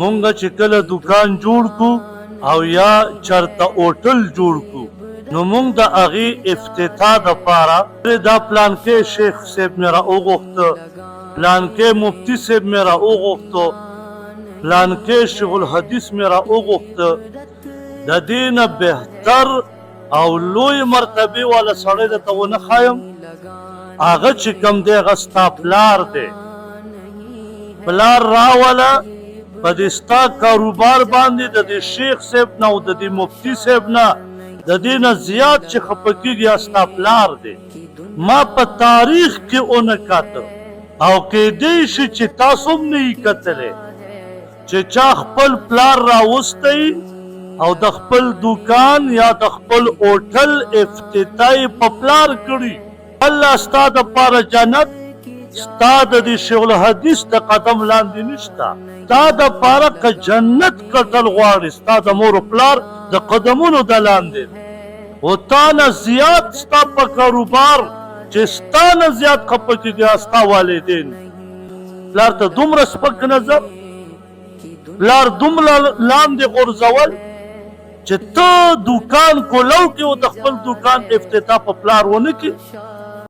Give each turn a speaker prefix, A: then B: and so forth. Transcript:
A: مونږ چې کله دکان جوړ کو او یا چرته هوټل جوړ کو نو مونږ د هغې افتتاح دپاره دا پلانکې شیخ صاحب مې را وغوښته، پلانکې مفتي صاحب مې را وغوښته، پلانکې شیخ الحدیث مې را وغوښته. د دې نه بهتر او لوی مرتبې والا سړی درته ونه ښایم. هغه چې کوم دی هغه ستا پلار دی. پلار راوله په دې ستا کاروبار باندې د دې شیخ صاحب نه او د دې مفتي صاحب نه د دې نه زیات چې خفه کېږي ستا پلار دی. ما په تاریخ کې ونه کاته او کېدی شي چې تاسو هم نه یې کتلی چې چا خپل پلار راوستی او د خپل دوکان یا د خپل هوټل افتتاح په پلار کړي. الله ستا دپاره جنت ستا د دې شیخ الحدیث د قدم لاندې نشته. ستا دپاره که جنت کتل غواړي ستا د مور و پلار د قدمونو د لاندې او تا نه زیات ستا په کاروبار چې ستا نه زیات خفه کېږي ستا والدین. پلار ته دومره سپک نظر، پلار دومره لاندې غورځول چې ته دوکان کولو کې او د خپل دوکان افتتاح په پلار ونه کړي.